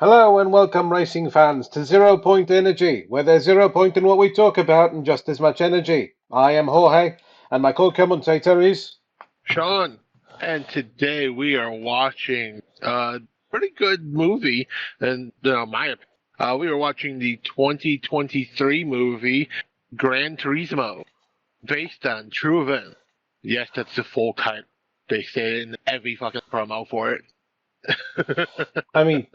Hello and welcome, racing fans, to Zero Point Energy, where there's 0 point in what we talk about and just as much energy. I am Jorge, and my co-commentator is. Sean, and today we are watching a pretty good movie, and my opinion. We are watching the 2023 movie Gran Turismo, based on true events. Yes, that's the full title. They say it in every fucking promo for it. I mean,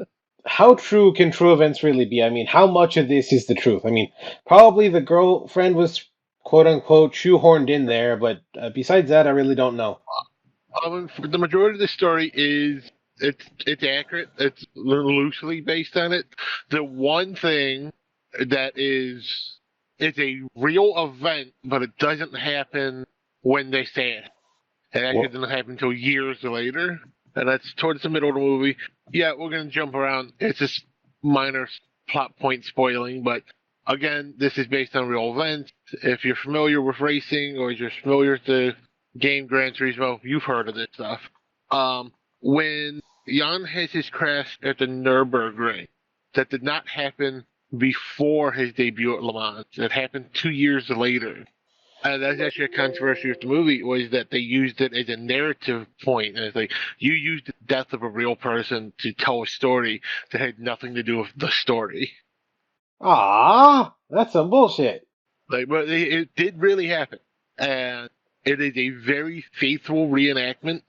how true can true events really be? I mean, how much of this is the truth? I mean, probably the girlfriend was quote unquote shoehorned in there, but besides that, I really don't know. The majority of the story is it's accurate. It's loosely based on it. The one thing that is it's a real event, but it doesn't happen when they say it. It actually Well, doesn't happen until years later, and that's towards the middle of the movie. Yeah, we're gonna jump around. It's just minor plot point spoiling, but again, this is based on real events. If you're familiar with racing or you're familiar with the game Gran Turismo, you've heard of this stuff. When Jan has his crash at the Nürburgring, that did not happen before his debut at Le Mans. It happened 2 years later. And that's actually a controversy with the movie was that they used it as a narrative point. And it's like you used the death of a real person to tell a story that had nothing to do with the story. that's some bullshit. Like, but it did really happen, and it is a very faithful reenactment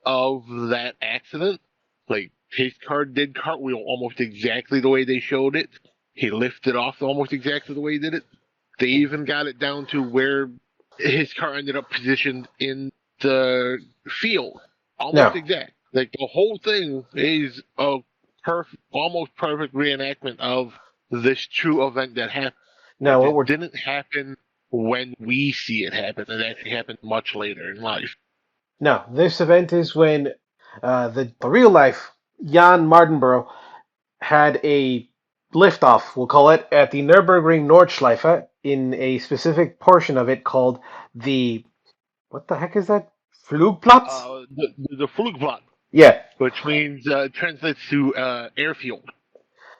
of that accident. Like his car did cartwheel almost exactly the way they showed it. He lifted off almost exactly the way he did it. They even got it down to where his car ended up positioned in the field, almost Now, exact. Like the whole thing is a almost perfect reenactment of this true event that happened. It now what just we're didn't happen when we see it happen. It actually happened much later in life. now this event is when the real life Jan Mardenborough had a liftoff, we'll call it, at the Nürburgring Nordschleife in a specific portion of it called the what the heck is that? Flugplatz? The Flugblatt, Yeah, which means translates to airfield.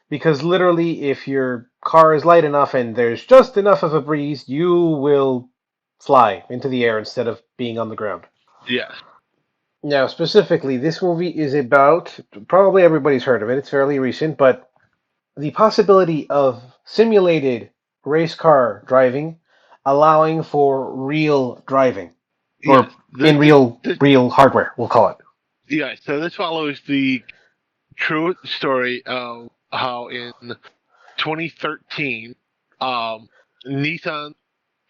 because literally, if your car is light enough and there's just enough of a breeze, you will fly into the air instead of being on the ground. Yes. Now, specifically, this movie is about probably everybody's heard of it. It's fairly recent, but the possibility of simulated race car driving, allowing for real driving, Yes. or in real hardware, we'll call it. Yeah. So this follows the true story of how in 2013, um, Nissan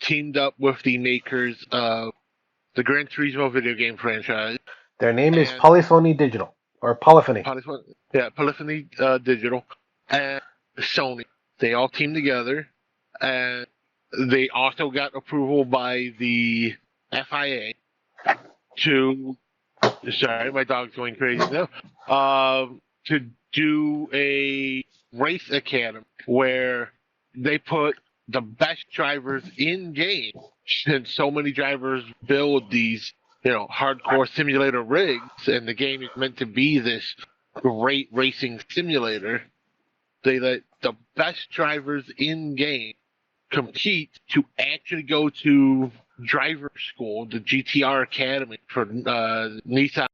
teamed up with the makers of the Gran Turismo video game franchise Their name is and Polyphony Digital, or Polyphony. Polyphony Digital and Sony. They all teamed together, and they also got approval by the FIA to. Sorry, my dog's going crazy now. To do a race academy where they put the best drivers in game, and so many drivers build these, hardcore simulator rigs, and the game is meant to be this great racing simulator. They let the best drivers in game compete to actually go to driver school, the GTR Academy for Nissan.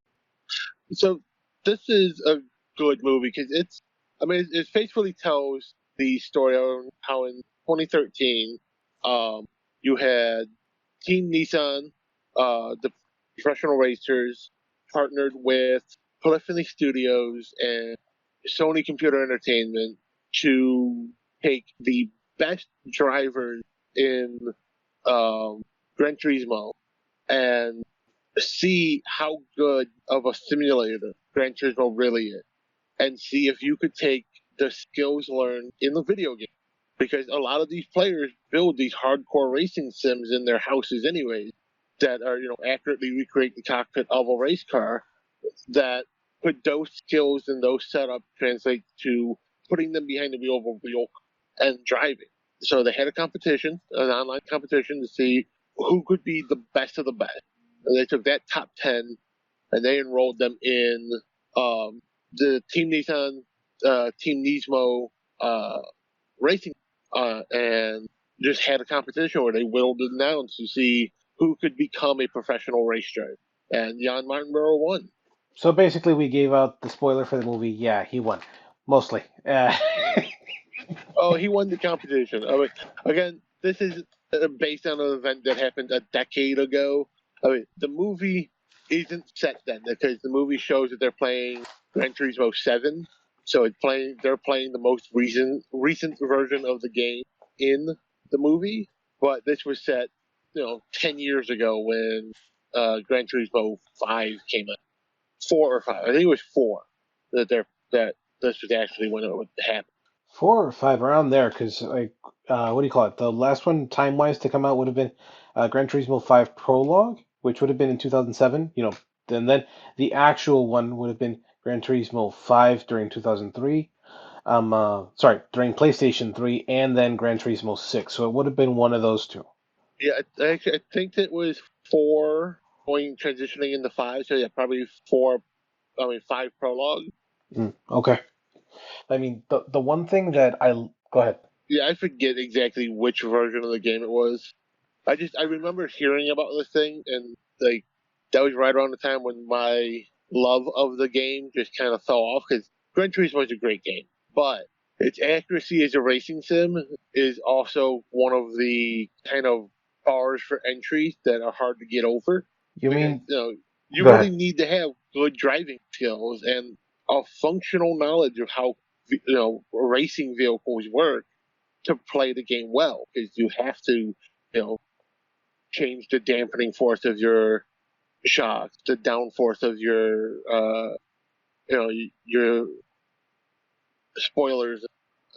So this is a good movie because it faithfully tells the story of how in 2013, you had Team Nissan, the professional racers, partnered with Polyphony Studios and Sony Computer Entertainment to take the best drivers in Gran Turismo and see how good of a simulator Gran Turismo really is, and see if you could take the skills learned in the video game. Because a lot of these players build these hardcore racing sims in their houses, anyways, that are accurately recreate the cockpit of a race car. That could those skills and those setups translate to putting them behind the wheel of a real and driving. So they had a competition, an online competition, to see who could be the best of the best. And they took that top 10 and they enrolled them in the Team Nissan Team Nismo racing, and just had a competition where they whittled it down to see who could become a professional race driver. And Jan Martinborough won. So basically, we gave out the spoiler for the movie. Yeah, he won, mostly. Oh, he won the competition. I mean, again, this is based on an event that happened a decade ago. I mean, the movie isn't set then because the movie shows that they're playing Gran Turismo 7. So they're playing the most recent version of the game in the movie. But this was set, 10 years ago when Gran Turismo 5 came out. 4 or 5. I think it was 4 that this was actually when it would happen. 4 or 5 around there, because like, what do you call it? The last one, time-wise, to come out would have been Gran Turismo 5 Prologue, which would have been in 2007. And then the actual one would have been Gran Turismo 5 during 2003. Sorry, during PlayStation 3, and then Gran Turismo 6. So it would have been one of those two. Yeah, I think it was 4 going transitioning into 5. So yeah, probably 4. I mean 5 prologue. Okay. I mean, the one thing that go ahead. Yeah, I forget exactly which version of the game it was. I remember hearing about this thing, and like that was right around the time when my love of the game just kind of fell off because Gran Turismo was a great game, but its accuracy as a racing sim is also one of the kind of bars for entry that are hard to get over You because mean, you go really ahead. need to have good driving skills and a functional knowledge of how racing vehicles work to play the game well because you have to change the dampening force of your shocks, the downforce of your spoilers,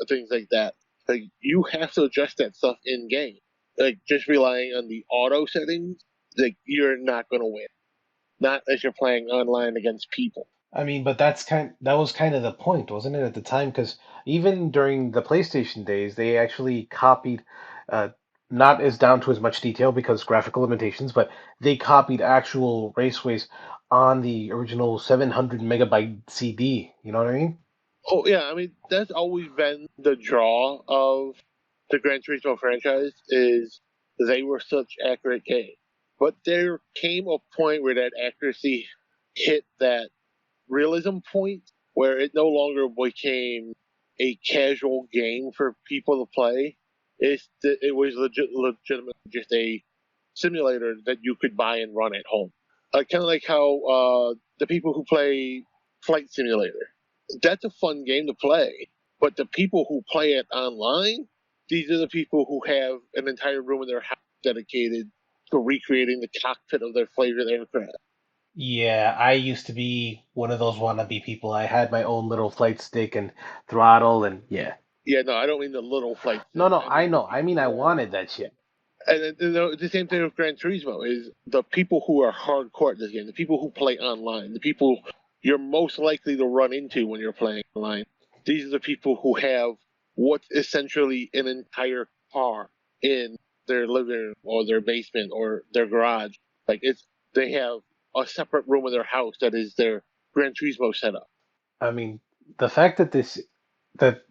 things like that. Like you have to adjust that stuff in game. Like just relying on the auto settings, like you're not gonna win. Not as you're playing online against people. I mean, but that was kind of the point, wasn't it, at the time? Because even during the PlayStation days, they actually copied, uh, not as down to as much detail because graphical limitations, but they copied actual raceways on the original 700 megabyte CD. You know what I mean? Oh yeah, I mean that's always been the draw of the Gran Turismo franchise is they were such accurate games. But there came a point where that accuracy hit that realism point where it no longer became a casual game for people to play. It was legitimately just a simulator that you could buy and run at home. Kind of like how the people who play Flight Simulator. That's a fun game to play, but the people who play it online, these are the people who have an entire room in their house dedicated to recreating the cockpit of their favorite aircraft. Yeah, I used to be one of those wannabe people. I had my own little flight stick and throttle, and yeah. Yeah, no, I don't mean the little flight No, sim. no, I I mean the know. I people mean, I who are. wanted that shit. And the same thing with Gran Turismo is the people who are hardcore at this game, the people who play online, the people you're most likely to run into when you're playing online. These are the people who have what's essentially an entire car in their living room or their basement or their garage. Like they have a separate room in their house that is their Gran Turismo setup. I mean, the fact that that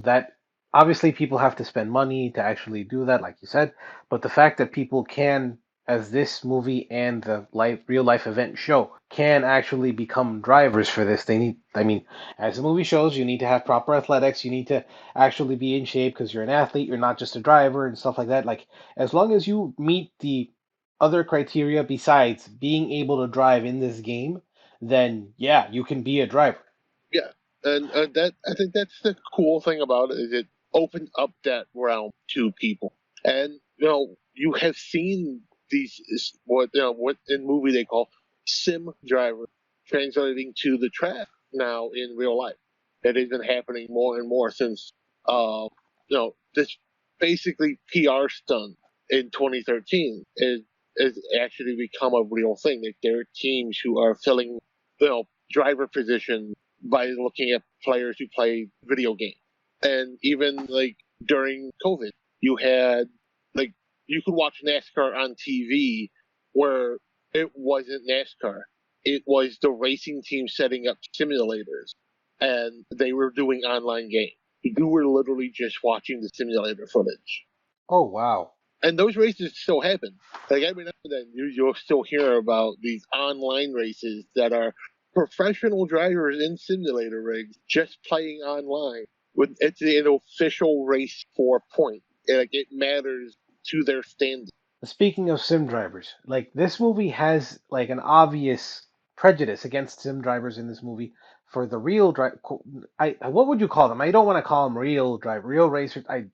that obviously people have to spend money to actually do that, like you said, but the fact that people can, as this movie and the real life event show, can actually become drivers for this, they need, I mean, as the movie shows, you need to have proper athletics, you need to actually be in shape because you're an athlete, you're not just a driver and stuff like that. Like, as long as you meet the other criteria besides being able to drive in this game, then yeah, you can be a driver. Yeah, and that I think that's the cool thing about it is it opened up that realm to people, and you have seen these what in movie they call sim driver translating to the track now in real life. It has been happening more and more since this basically PR stunt in 2013 is actually become a real thing. Like there are teams who are filling driver positions by looking at players who play video games. And even like during COVID, you had like you could watch NASCAR on TV where it wasn't NASCAR. It was the racing team setting up simulators and they were doing online games. You were literally just watching the simulator footage. Oh wow. And those races still happen. Like every now and then, you'll still hear about these online races that are professional drivers in simulator rigs just playing online. With it's an official race for points. Like it matters to their standing. Speaking of sim drivers, like this movie has like an obvious prejudice against sim drivers in this movie for the real drive. What would you call them? I don't want to call them real racers. I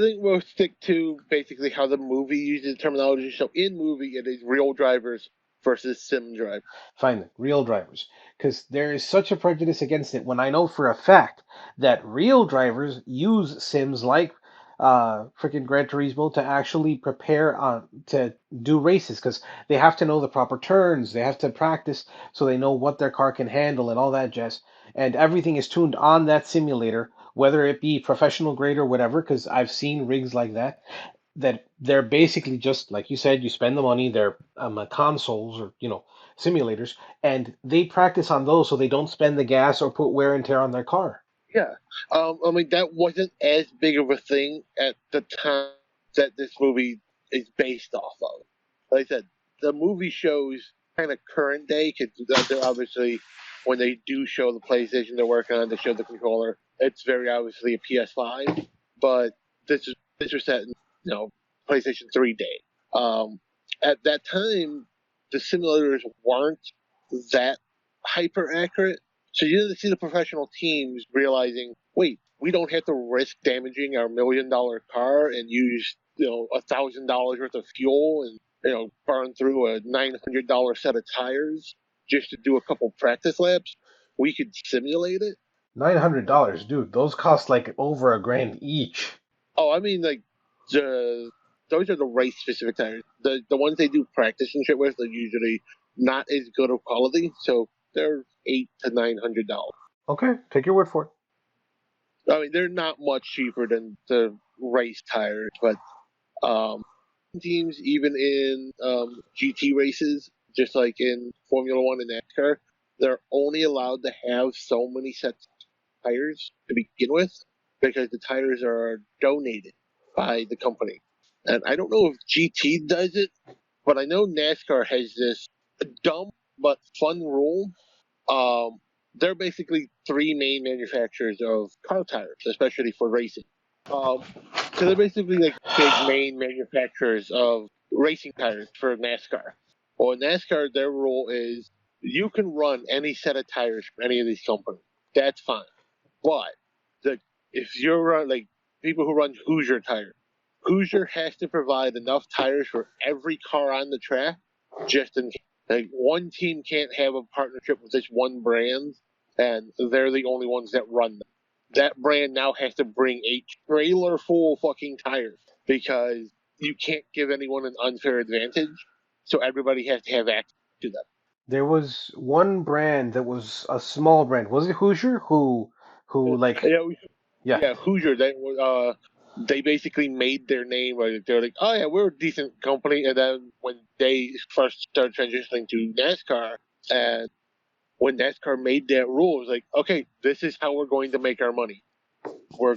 think we'll stick to basically how the movie uses the terminology. So in movie, it is real drivers versus sim drivers. Fine, real drivers. Because there is such a prejudice against it when I know for a fact that real drivers use sims like freaking Gran Turismo to actually prepare to do races because they have to know the proper turns, they have to practice so they know what their car can handle and all that jazz. And everything is tuned on that simulator, whether it be professional grade or whatever, because I've seen rigs like that they're basically just like you said, you spend the money, they're consoles or simulators, and they practice on those so they don't spend the gas or put wear and tear on their car. Yeah. I mean, that wasn't as big of a thing at the time that this movie is based off of. Like I said, the movie shows kind of current day because they're obviously, when they do show the PlayStation they're working on, they show the controller. It's very obviously a PS5, but this is this was set in PlayStation 3 day. At that time, the simulators weren't that hyper accurate, so you didn't see the professional teams realizing, wait, we don't have to risk damaging our $1 million car and use $1,000 worth of fuel and burn through a $900 set of tires just to do a couple practice laps. We could simulate it. $900, dude. Those cost like over a grand each. Oh, I mean, like the those are the race specific tires. The ones they do practice and shit with are usually not as good of quality, so they're $800 to $900. Okay, take your word for it. I mean, they're not much cheaper than the race tires, but um, teams, even in GT races, just like in Formula One and NASCAR, they're only allowed to have so many sets of tires to begin with because the tires are donated by the company. And I don't know if GT does it, but I know NASCAR has this dumb but fun rule. um, they're basically three main manufacturers of car tires, especially for racing. Um, so they're basically like big main manufacturers of racing tires for NASCAR. Well, NASCAR, their rule is you can run any set of tires from any of these companies. That's fine. But the if you're like people who run Hoosier tires, Hoosier has to provide enough tires for every car on the track, just in case. Like one team can't have a partnership with this one brand, and they're the only ones that run them. That brand now has to bring a trailer full of fucking tires because you can't give anyone an unfair advantage. So everybody has to have access to them. There was one brand that was a small brand. Was it Hoosier? Who like Yeah, yeah. yeah, Hoosier. They basically made their name. Like, they're like, oh yeah, we're a decent company. And then when they first started transitioning to NASCAR, and when NASCAR made that rule, it was like, okay, this is how we're going to make our money. We're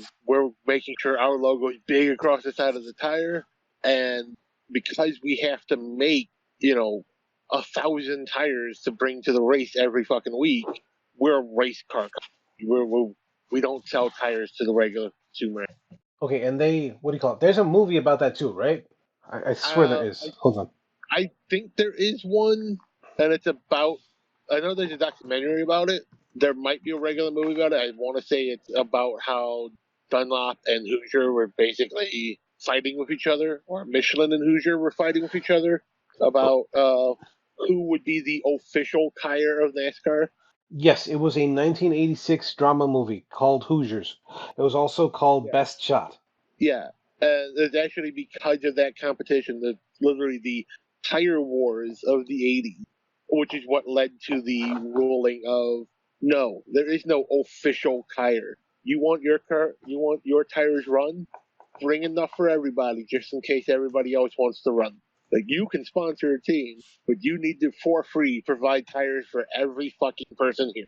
making sure our logo is big across the side of the tire, and because we have to make 1,000 tires to bring to the race every fucking week, we're a race car company. We don't sell tires to the regular consumer. Okay, and they what do you call it? There's a movie about that too, right? I swear there Uh, is. Hold on. I think there is one, and it's about. I know there's a documentary about it. There might be a regular movie about it. I want to say it's about how Dunlop and Hoosier were basically fighting with each other, or Michelin and Hoosier were fighting with each other about who would be the official tire of NASCAR. Yes, it was a 1986 drama movie called Hoosiers. It was also called Yeah. Best Shot. Yeah, it's actually because of that competition, literally the tire wars of the '80s, which is what led to the ruling of no, there is no official tire. You want your tires run, bring enough for everybody, just in case everybody else wants to run. Like you can sponsor a team, but you need to for free provide tires for every fucking person here.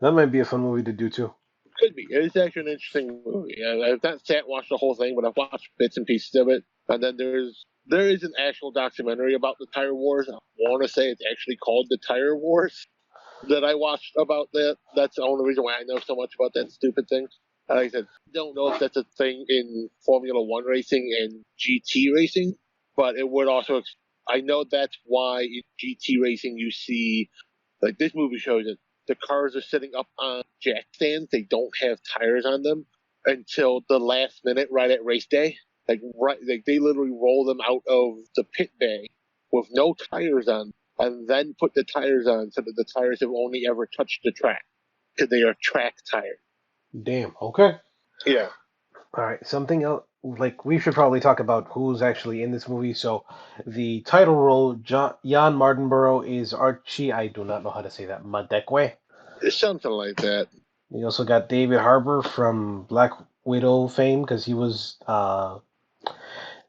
That might be a fun movie to do too. Could be. It's actually an interesting movie. I've not sat and watched the whole thing, but I've watched bits and pieces of it. And then there is an actual documentary about the tire wars. I want to say it's actually called the Tire Wars that I watched about that. That's the only reason why I know so much about that stupid thing. Like I said, don't know if that's a thing in Formula One racing and GT racing, but it would also. I know that's why in GT racing you see, like this movie shows it, the cars are sitting up on jack stands. They don't have tires on them until the last minute, right at race day. Like they literally roll them out of the pit bay with no tires on, and then put the tires on so that the tires have only ever touched the track because they are track tires. Damn. Okay. Yeah. All right. Something else. Like we should probably talk about who's actually in this movie. So, the title role, Jan Mardenborough, is Archie. I do not know how to say that. Madekwe. It's something like that. You also got David Harbour from Black Widow fame because he was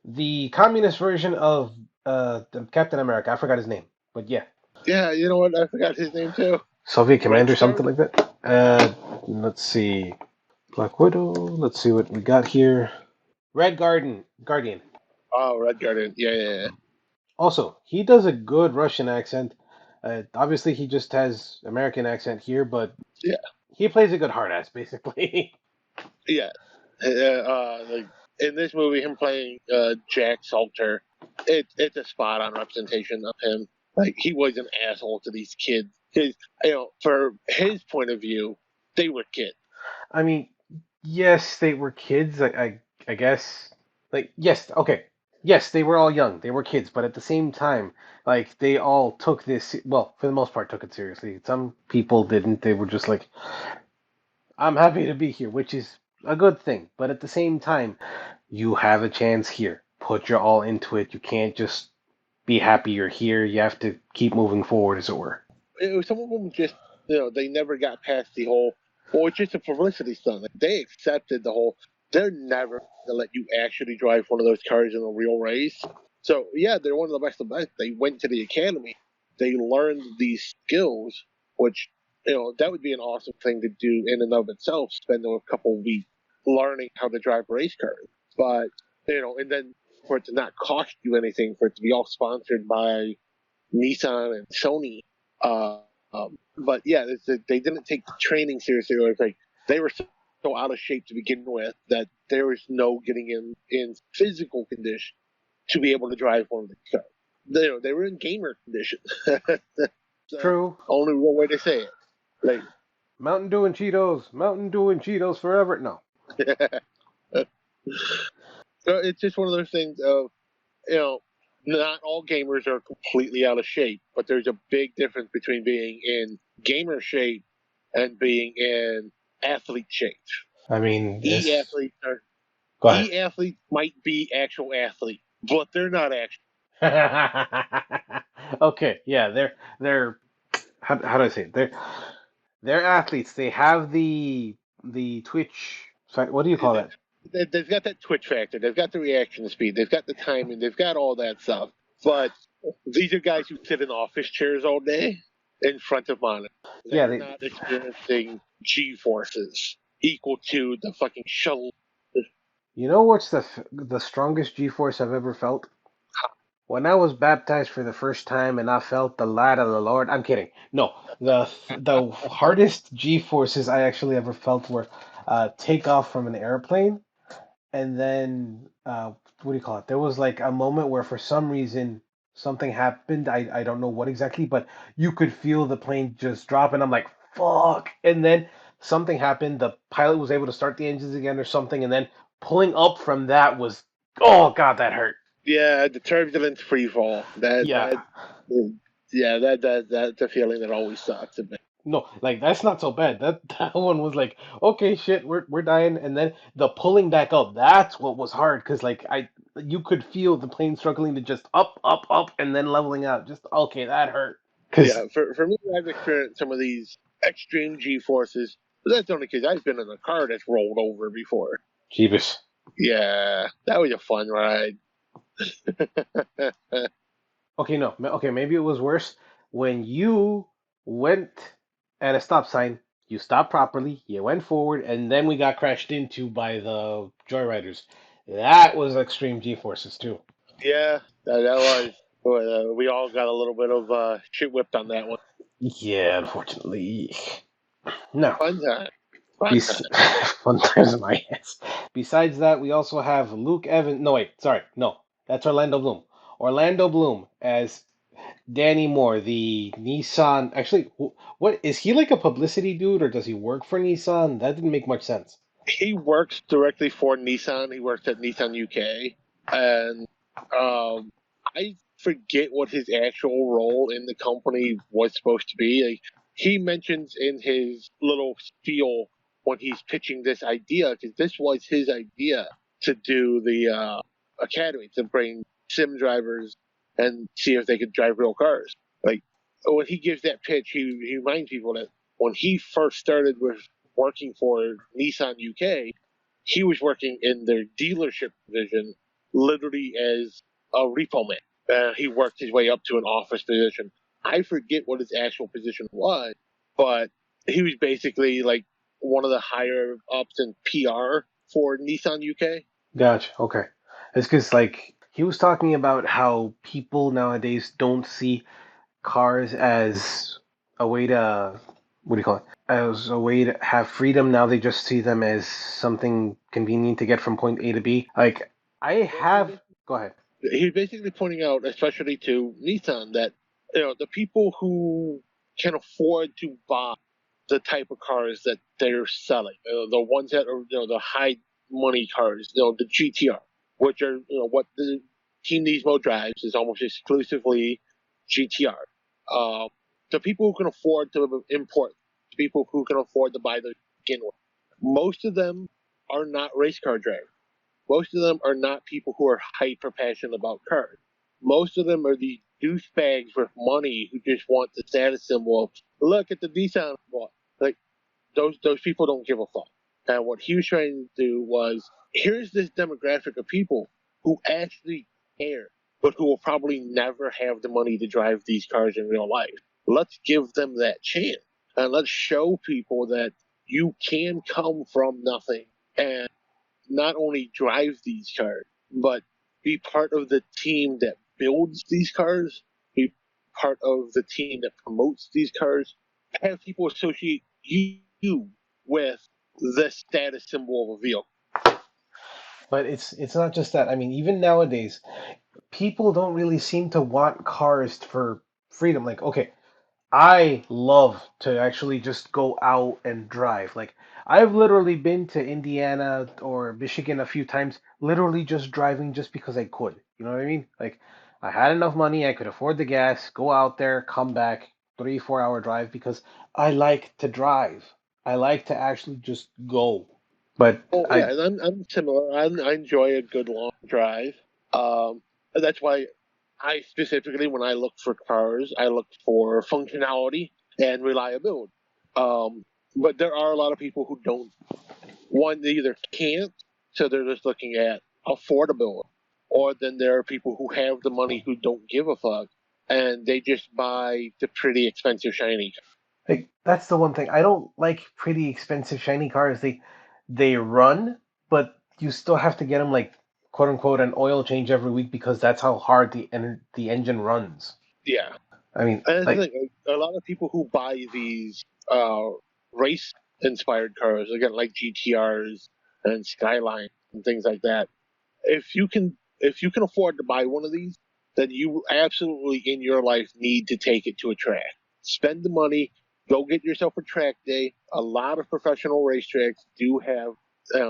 the communist version of Captain America. I forgot his name, but yeah, Yeah, you know what? I forgot his name too. Soviet Red commander, Star? something like that. Let's see, Black Widow. Let's see what we got here. Red Guardian. Oh, Red Guardian. Yeah, yeah, yeah. Also, he does a good Russian accent. Obviously, he just has American accent here, but Yeah, he plays a good hard ass, basically. yeah. Like in this movie, him playing Jack Salter, it's a spot on representation of him. Like he was an asshole to these kids. For his point of view, they were kids. I mean, yes, they were kids. I guess. Like, yes, okay. Yes, they were all young. They were kids, but at the same time, like they all took this. Well, for the most part, took it seriously. Some people didn't. They were just like, "I'm happy to be here," which is a good thing. But at the same time, you have a chance here. Put your all into it. You can't just be happy you're here. You have to keep moving forward, as it were. Some of them just, they never got past the whole, well, it's just a publicity stunt. Like, they accepted the whole, they're never going to let you actually drive one of those cars in a real race. So, yeah, they're one of the best of the best. They went to the academy, they learned these skills, which, that would be an awesome thing to do in and of itself, spend a couple of weeks learning how to drive race cars. But, and then for it to not cost you anything, for it to be all sponsored by Nissan and Sony. Uh, but yeah, they didn't take the training seriously. Or it's like they were so out of shape to begin with that there was no getting in physical condition to be able to drive one of the cars. They were in gamer condition. That's the True. only real way to say it. Like, Mountain Dew and Cheetos. Mountain Dew and Cheetos forever. No. so it's just one of those things of, you know, not all gamers are completely out of shape, but there's a big difference between being in gamer shape and being in athlete shape. I mean, E it's. athletes are Go ahead. E athletes might be actual athletes, but they're not actual. Okay, yeah, they're how do I say it? They're athletes. They have the Twitch. Sorry, what do you call that? They've got that twitch factor. They've got the reaction speed. They've got the timing. They've got all that stuff. But these are guys who sit in office chairs all day in front of monitors. Yeah, They're not experiencing G forces equal to the fucking shuttle. you know what's the strongest G-force I've ever felt? When I was baptized for the first time and I felt the light of the Lord. I'm kidding. No, the hardest G-forces I actually ever felt were take off from an airplane and then what do you call it? There was like a moment where for some reason something happened. I don't know what exactly, but you could feel the plane just drop, and I'm like, fuck. And then something happened. The pilot was able to start the engines again or something, and then pulling up from that was, oh god, that hurt. Yeah, the turbulence free fall. Yeah. Yeah, that's a feeling that always sucks a bit. No, like that's not so bad. That one was like, okay, shit, we're dying, and then the pulling back up, that's what was hard, because like you could feel the plane struggling to just up, and then leveling out. Just okay, that hurt. Cause Yeah, for me, I've experienced some of these extreme G forces. But that's only because I've been in a car that's rolled over before. Jeebus. Yeah, that was a fun ride. Okay, no, okay, maybe it was worse when you went at a stop sign You stopped properly, you went forward, and then we got crashed into by the joyriders. That was extreme G-forces too. Yeah, that was. We all got a little bit of shit whipped on that one. Yeah, unfortunately. No. Fun time. Fun time. Bes- Fun times in my ass. Besides that, we also have Luke Evans. No, wait, sorry, no, that's Orlando Bloom. Orlando Bloom as Danny Moore, the Nissan. Actually, what is he like a publicity dude or does he work for Nissan? That didn't make much sense. He works directly for Nissan. He works at Nissan UK, and um, I forget what his actual role in the company was supposed to be. Like, he mentions in his little spiel when he's pitching this idea, because this was his idea to do the academy to bring sim drivers and see if they could drive real cars. Like when he gives that pitch, he reminds people that when he first started with working for Nissan UK, he was working in their dealership division, literally as a repo man. He worked his way up to an office position. I forget what his actual position was, but he was basically like one of the higher ups in PR for Nissan UK. Gotcha. Okay. It's because like he was talking about how people nowadays don't see cars as a way to what do you call it? As a way to have freedom. Now they just see them as something convenient to get from point A to B. Like I Well, have. Go ahead. he's basically pointing out, especially to Nissan, that the people who can afford to buy the type of cars that they're selling, the ones that are the high money cars, the GTR, which are what the Team Nismo drives is almost exclusively GTR. Uh, the people who can afford to import, the people who can afford to buy the begin with, most of them are not race car drivers. Most of them are not people who are hyper passionate about cars. Most of them are the douchebags with money who just want the status symbol of, look at the Nissan I bought. Like those people don't give a fuck. And what he was trying to do was, here's this demographic of people who actually care, but who will probably never have the money to drive these cars in real life. Let's give them that chance. And let's show people that you can come from nothing and not only drive these cars, but be part of the team that builds these cars, be part of the team that promotes these cars, have people associate you with the status symbol of a vehicle. But it's not just that. I mean, even nowadays, people don't really seem to want cars for freedom. Like, okay, I love to actually just go out and drive. Like, I've literally been to Indiana or Michigan a few times, literally just driving just because I could. You know what I mean? Like, I had enough money, I could afford the gas, go out there, come back, 3, 4 hour drive because I like to drive. I like to actually just go. But Oh yeah, I, and I'm similar. I enjoy a good long drive. That's why I specifically, when I look for cars, I look for functionality and reliability. Um, but there are a lot of people who don't. One, they either can't, so they're just looking at affordability, or then there are people who have the money who don't give a fuck, and they just buy the pretty expensive shiny. like that's the one thing. I don't like pretty expensive shiny cars. They run, but you still have to get them like quote unquote an oil change every week because that's how hard the engine runs. Yeah, I mean, and that's the like thing. Like, a lot of people who buy these race inspired cars, again, like GTRs and Skylines and things like that, if you can afford to buy one of these, then you absolutely in your life need to take it to a track. Spend the money, go get yourself a track day. A lot of professional racetracks do have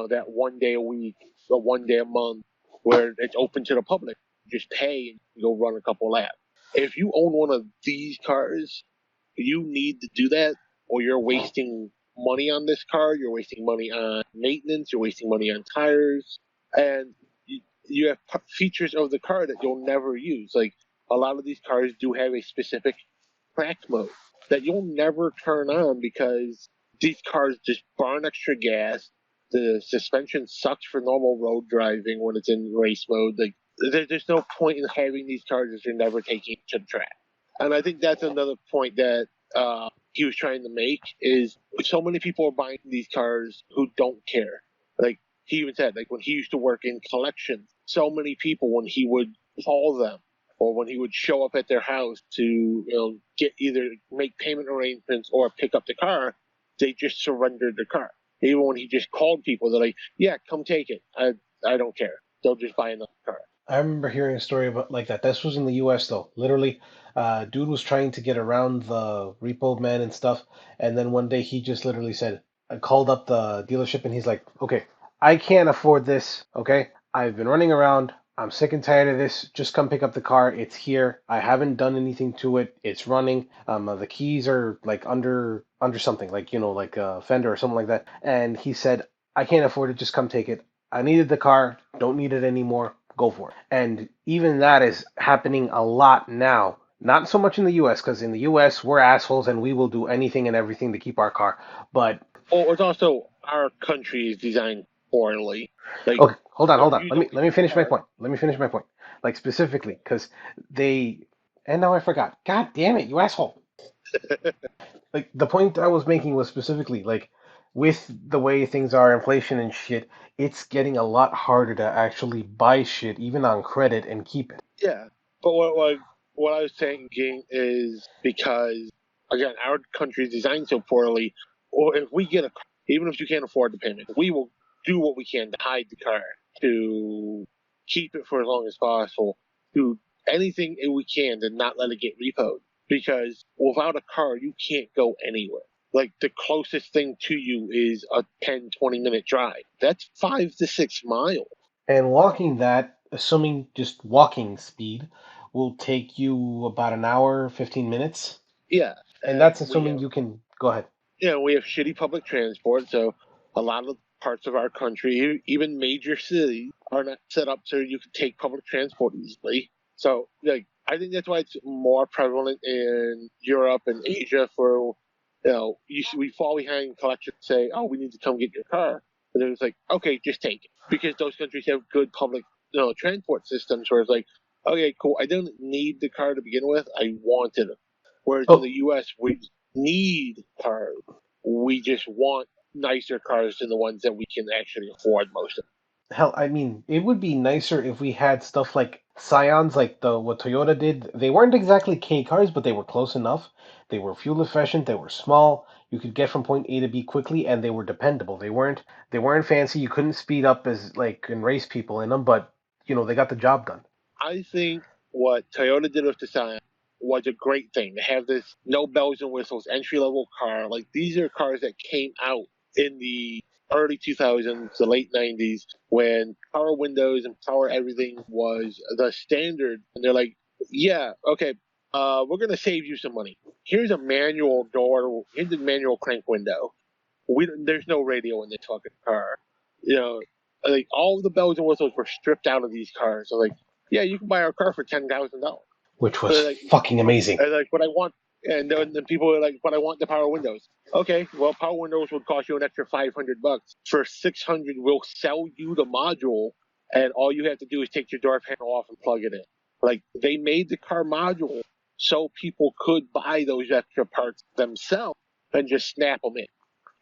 that 1 day a week or 1 day a month where it's open to the public. You just pay and go run a couple laps. If you own one of these cars, you need to do that, or you're wasting money on this car. You're wasting money on maintenance. You're wasting money on tires, and you have features of the car that you'll never use. Like a lot of these cars do have a specific track mode that you'll never turn on because these cars just burn extra gas. The suspension sucks for normal road driving when it's in race mode. Like there's no point in having these cars if you're never taking it to the track. And I think that's another point that he was trying to make is so many people are buying these cars who don't care. Like he even said, like when he used to work in collections, so many people when he would call them or when he would show up at their house to get either make payment arrangements or pick up the car, they just surrendered the car. Even when he just called people, they're like, "Yeah, come take it. I don't care. They'll just buy another car." I remember hearing a story about like that. This was in the U.S. though. Literally, dude was trying to get around the repo man and stuff, and then one day he just literally said, I called up the dealership and he's like, "Okay, I can't afford this. Okay, I've been running around. I'm sick and tired of this. Just come pick up the car. It's here. I haven't done anything to it. It's running. The keys are like under something, like like a fender or something like that." And he said, "I can't afford it. Just come take it. I needed the car. Don't need it anymore. Go for it." And even that is happening a lot now. Not so much in the US, because in the US, we're assholes and we will do anything and everything to keep our car. But, Well, it's also our country is designed poorly. Like, okay, hold on, hold on. you Let me don't let me need a finish my car. point. Let me finish my point. Like specifically, because they, and now I forgot. God damn it, you asshole. Like the point I was making was specifically like with the way things are, inflation and shit, it's getting a lot harder to actually buy shit, even on credit, and keep it. Yeah, but what I was thinking is because again, our country is designed so poorly. Or if we get a car, even if you can't afford the payment, we will do what we can to hide the car, to keep it for as long as possible, do anything we can to not let it get repoed. Because without a car, you can't go anywhere. Like the closest thing to you is a 10-20 minute drive. That's 5 to 6 miles. And walking that, assuming just walking speed, will take you about an hour, 15 minutes. Yeah, And and that's we assuming you can go ahead. we have shitty public transport, so a lot of parts of our country, even major cities, are not set up so you can take public transport easily. So, like, I think that's why it's more prevalent in Europe and Asia. For we fall behind collections say, "Oh, we need to come get your car," and then it's like, "Okay, just take it," because those countries have good public transport systems. Where it's like, "Okay, cool, I didn't need the car to begin with, I wanted it." Whereas in the Oh, U.S., we need cars. We just want nicer cars than the ones that we can actually afford most of. hell, I mean, it would be nicer if we had stuff like Scions, like the what Toyota did. They weren't exactly K cars, but they were close enough. They were fuel efficient, they were small. You could get from point A to B quickly, and they were dependable. They weren't fancy. You couldn't speed up as like and race people in them, but they got the job done. I think what Toyota did with the Scion was a great thing. To have this no bells and whistles entry level car. Like these are cars that came out in the early 2000s, the late 90s, when power windows and power everything was the standard. And they're like, yeah, okay, we're gonna save you some money. Here's a manual door. Here's a manual crank window. There's no radio in this fucking car. You know, like all of the bells and whistles were stripped out of these cars. So like, yeah, you can buy our car for $10,000. Which was Like, fucking amazing. but I want, and then people are like, but I want the power windows. Okay, well, power windows would cost you an extra $500. For 600, we'll sell you the module, and all you have to do is take your door panel off and plug it in. Like they made the car module so people could buy those extra parts themselves and just snap them in.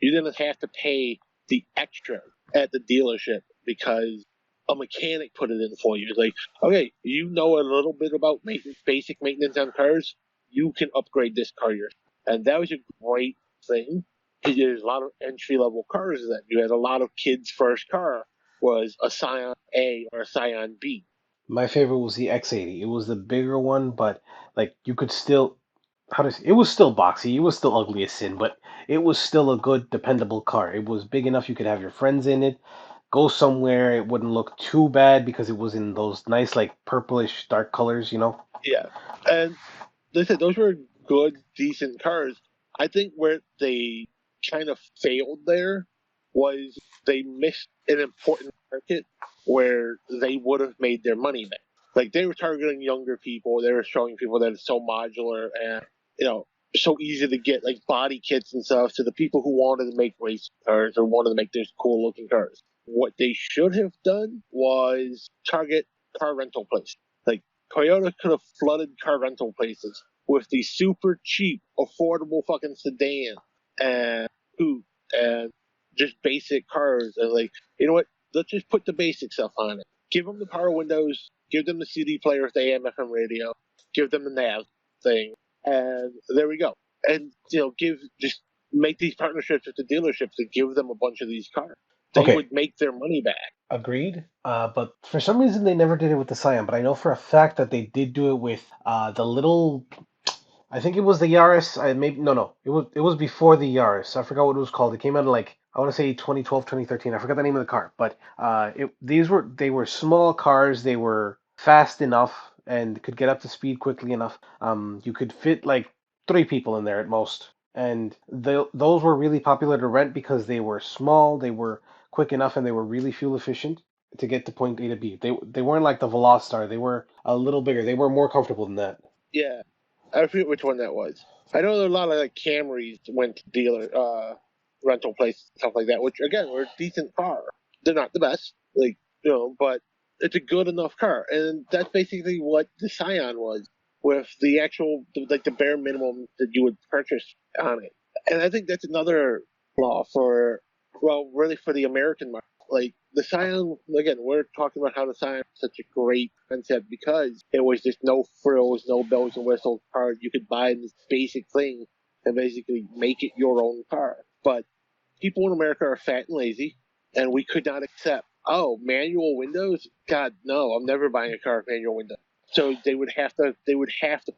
You didn't have to pay the extra at the dealership because a mechanic put it in for you. It's like, okay, you know a little bit about basic maintenance on cars. You can upgrade this car yourself. And that was a great thing. There's a lot of entry level cars that you had a lot of kids' first car was a Scion A or a Scion B. My favorite was the X80. It was the bigger one, but like you could still it was still boxy. It was still ugly as sin, but it was still a good, dependable car. It was big enough you could have your friends in it, go somewhere. It wouldn't look too bad because it was in those nice, like purplish dark colors. Yeah. And they said those were good, decent cars. I think where they kind of failed there was they missed an important market where they would have made their money back. Like they were targeting younger people. They were showing people that it's so modular and so easy to get like body kits and stuff to the people who wanted to make race cars or wanted to make those cool looking cars. What they should have done was target car rental places. Like Toyota could have flooded car rental places with the super cheap, affordable fucking sedan and coupe and just basic cars. And like, you know what? Let's just put the basic stuff on it. Give them the power windows. Give them the CD player with the AM/FM radio. Give them the nav thing, and there we go. And just make these partnerships with the dealerships and give them a bunch of these cars. They Okay, would make their money back. agreed. But for some reason they never did it with the Scion. But I know for a fact that they did do it with the little. I think it was the Yaris. I maybe no. It was before the Yaris. I forgot what it was called. It came out in like I want to say 2012, 2013. I forgot the name of the car. But they were small cars. They were fast enough and could get up to speed quickly enough. You could fit like three people in there at most. And those were really popular to rent because they were small, they were quick enough, and they were really fuel efficient to get to point A to B. They weren't like the Velostar. They were a little bigger. They were more comfortable than that. Yeah, I forget which one that was. I know there are a lot of like Camrys went to dealer rental places stuff like that, which again were a decent car. They're not the best, but it's a good enough car, and that's basically what the Scion was with the actual like the bare minimum that you would purchase on it. And I think that's another flaw really for the American market. Like the Scion, again, we're talking about how the Scion is such a great concept because it was just no frills, no bells and whistles car. You could buy this basic thing and basically make it your own car. But people in America are fat and lazy, and we could not accept, manual windows? God, no, I'm never buying a car with manual windows. So they would have to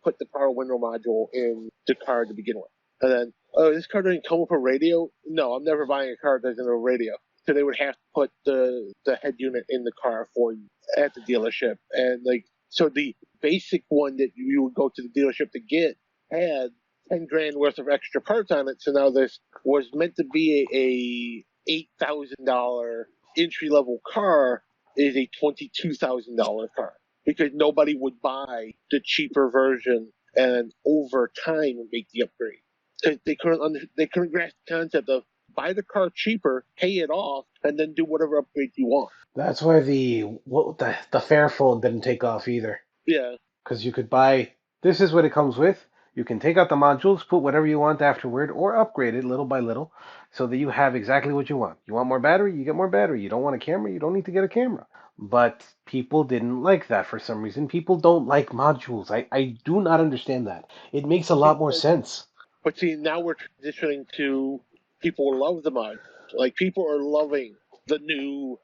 put the power window module in the car to begin with. And then, this car doesn't come with a radio? No, I'm never buying a car that doesn't have a radio. So they would have to put the head unit in the car for you at the dealership. And so the basic one that you would go to the dealership to get had 10 grand worth of extra parts on it. So now this was meant to be a $8,000 entry level car is a $22,000 car because nobody would buy the cheaper version and over time make the upgrade because they couldn't grasp the concept of buy the car cheaper, pay it off, and then do whatever upgrade you want. That's why the Fairphone didn't take off either. Yeah, Because you could buy this is what it comes with. You can take out the modules, put whatever you want afterward, or upgrade it little by little so that you have exactly what you want. You want more battery, you get more battery. You don't want a camera, you don't need to get a camera. But people didn't like that for some reason. People don't like modules. I do not understand that. It makes a lot more sense. but see, now we're transitioning to people love the mod. Like people are loving the new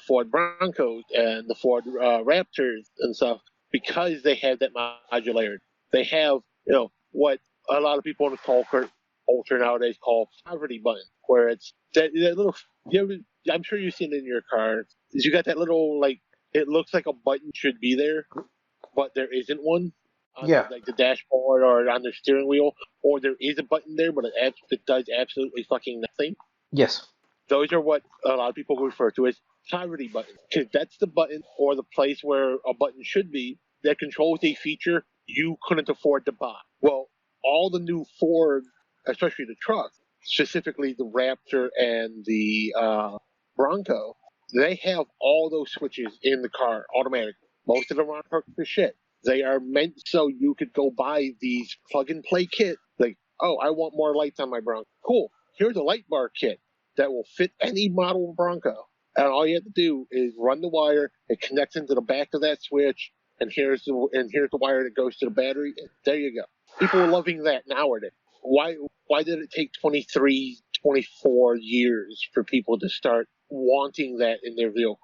Ford Broncos and the Ford Raptors and stuff because they have that modularity. They have, what a lot of people in the culture nowadays call poverty button, where it's that little. I'm sure you've seen it in your car. Is you got that little it looks like a button should be there, but there isn't one on Yeah. the dashboard or on the steering wheel, or there is a button there, but it does absolutely fucking nothing. Yes. Those are what a lot of people refer to as poverty buttons, because that's the button or the place where a button should be that controls a feature you couldn't afford to buy. Well, all the new Ford, especially the trucks, specifically the Raptor and the Bronco, they have all those switches in the car automatically. Most of them aren't hooked for shit. They are meant so you could go buy these plug and play kit. Like, oh, I want more lights on my Bronco. Cool. Here's a light bar kit that will fit any model Bronco. And all you have to do is run the wire. It connects into the back of that switch, and here's the wire that goes to the battery. And there you go. People are loving that nowadays. Why did it take 23, 24 years for people to start wanting that in their vehicle?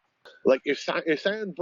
Like if Toyota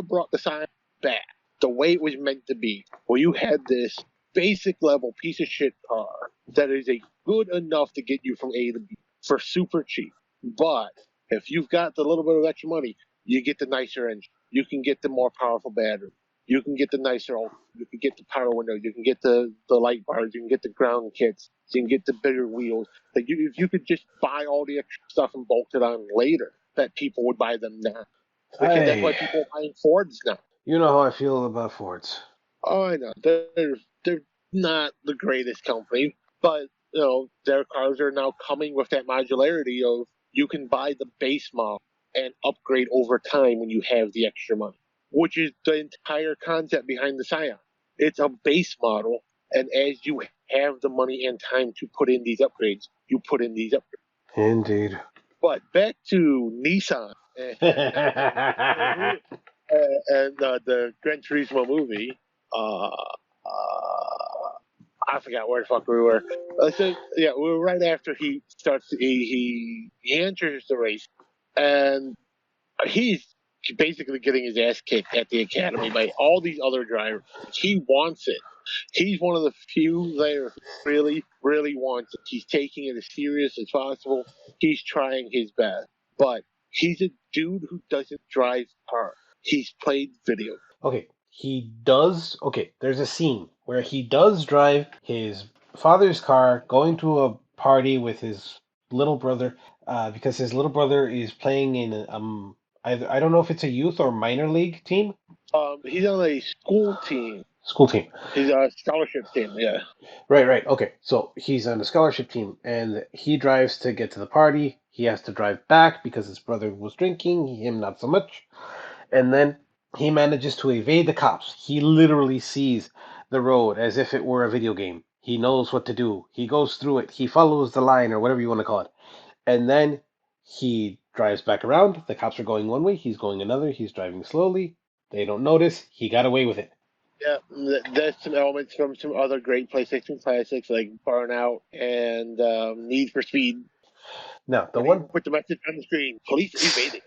brought the Scion back the way it was meant to be, where you had this basic level piece of shit car that is a good enough to get you from A to B for super cheap. But if you've got the little bit of extra money, you get the nicer engine. You can get the more powerful battery. You can get the nicer, you can get the power window. You can get the light bars. You can get the ground kits. You can get the bigger wheels. If you could just buy all the extra stuff and bolt it on later, that people would buy them now. Because that's why I people are buying Fords now. You know how I feel about Fords. Oh, I know. They're not the greatest company, but their cars are now coming with that modularity of you can buy the base model and upgrade over time when you have the extra money, which is the entire concept behind the Scion. It's a base model, and as you have the money and time to put in these upgrades, you put in these upgrades. Indeed. But back to Nissan and, the Gran Turismo movie. Uh, I forgot where the fuck we were. So yeah, we were right after he starts. He enters the race, and he's basically getting his ass kicked at the academy by all these other drivers. He wants it. He's one of the few there who really, really wants it. He's taking it as serious as possible. He's trying his best. But he's a dude who doesn't drive cars. He's played video. Okay, he does. Okay, there's a scene where he does drive his father's car going to a party with his little brother, because his little brother is playing in I don't know if it's a youth or minor league team, He's on a school team. school team. He's a scholarship team, yeah. Right, right. Okay, so he's on the scholarship team, and he drives to get to the party. He has to drive back because his brother was drinking, him not so much. And then he manages to evade the cops. He literally sees the road as if it were a video game. He knows what to do. He goes through it. He follows the line or whatever you want to call it. And then he drives back around. The cops are going one way. He's going another. He's driving slowly. They don't notice. He got away with it. Yeah, there's some elements from some other great PlayStation classics like Burnout and Need for Speed. Now, the When he one put the message on the screen, police evading.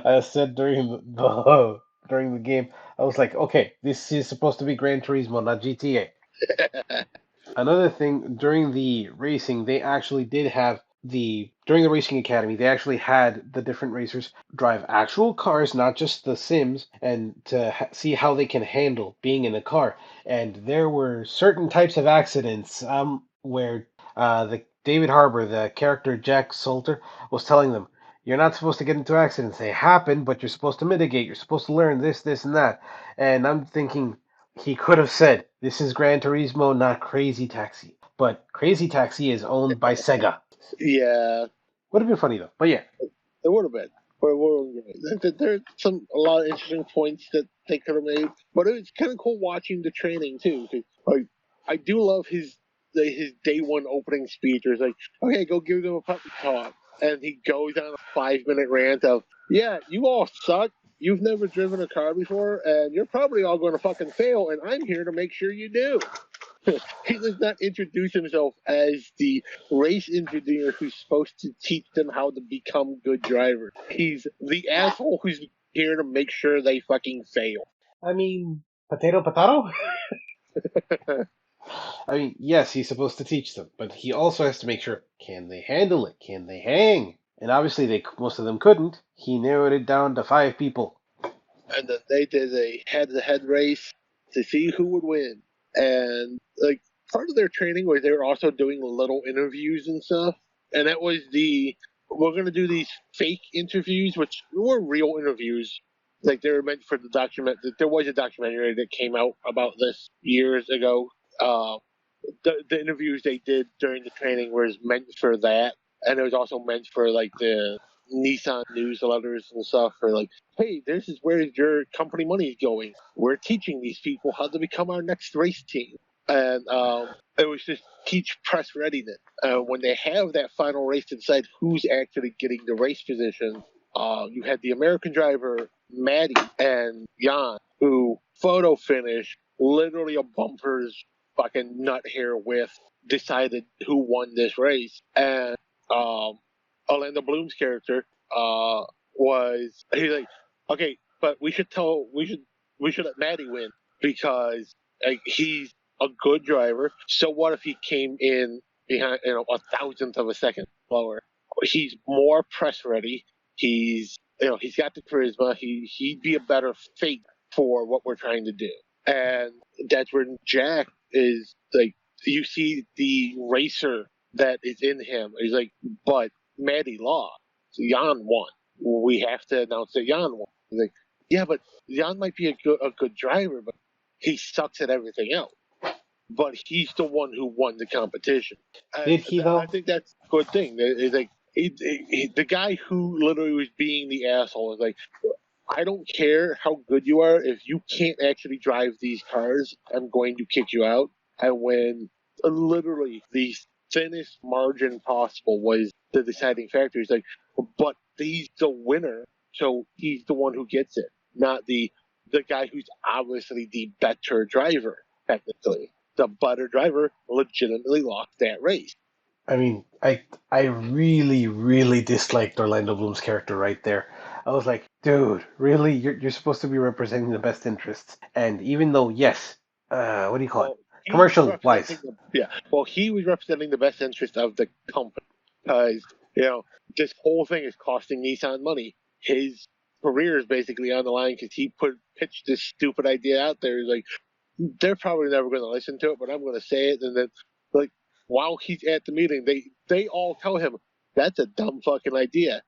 I said during the game, I was like, okay, this is supposed to be Gran Turismo, not GTA. Another thing, during the racing, they actually did have during the racing academy, they actually had the different racers drive actual cars, not just the sims, and to see how they can handle being in a car. And there were certain types of accidents, where the David Harbour, the character Jack Salter, was telling them, "You're not supposed to get into accidents. They happen, but you're supposed to mitigate. You're supposed to learn this, this, and that." And I'm thinking, he could have said, "This is Gran Turismo, not Crazy Taxi." But Crazy Taxi is owned by Sega. Yeah, Would have been funny though. But yeah, it would have been. But it would have been. There's a lot of interesting points that they could have made. But it was kind of cool watching the training too. 'Cause, like, I do love his day one opening speech. Where it's like, okay, go give them a puppy talk, and he goes on a 5 minute rant of, yeah, you all suck. You've never driven a car before, and you're probably all going to fucking fail, and I'm here to make sure you do. He does not introduce himself as the race engineer who's supposed to teach them how to become good drivers. He's the asshole who's here to make sure they fucking fail. I mean, potato, potato. I mean, yes, he's supposed to teach them, but he also has to make sure, can they handle it? Can they hang? And obviously, most of them couldn't. He narrowed it down to 5 people. And then they did a head-to-head race to see who would win. And like part of their training was they were also doing little interviews and stuff. And that was we're gonna do these fake interviews, which were real interviews. Like they were meant for the document. There was a documentary that came out about this years ago. Uh, the interviews they did during the training was meant for that, and it was also meant for like the Nissan newsletters and stuff. For like, hey, this is where your company money is going. We're teaching these people how to become our next race team, and it was just teach press readiness. When they have that final race to decide who's actually getting the race position, you had the American driver Maddie and Jan, who photo finish literally a bumper's fucking nut here with decided who won this race. And um, Orlando Bloom's character was he's like, okay, but we should let Maddie win because like, he's a good driver. So what if he came in behind a thousandth of a second slower? He's more press ready. He's got the charisma. He'd be a better fate for what we're trying to do. And that's where Jack is like you see the racer that is in him. He's like, but Maddie lost. Jan won. We have to announce that Jan won. He's like, yeah, but Jan might be a good driver, but he sucks at everything else. But he's the one who won the competition. And Did he I though? think that's a good thing. It's like the guy who literally was being the asshole is like, I don't care how good you are. If you can't actually drive these cars, I'm going to kick you out. And when literally the thinnest margin possible was the deciding factor, he's like, but he's the winner, so he's the one who gets it, not the guy who's obviously the better driver. Technically, the better driver legitimately lost that race. I mean, I really, really disliked Orlando Bloom's character right there. I was like, dude, really? You're supposed to be representing the best interests. And even though, yes, what do you call it? Well, he was Commercial wise. representing the yeah. Well, he was representing the best interest of the company because this whole thing is costing Nissan money. His career is basically on the line because he pitched this stupid idea out there. He's like, they're probably never going to listen to it, but I'm going to say it. And then, like, while he's at the meeting, they all tell him that's a dumb fucking idea.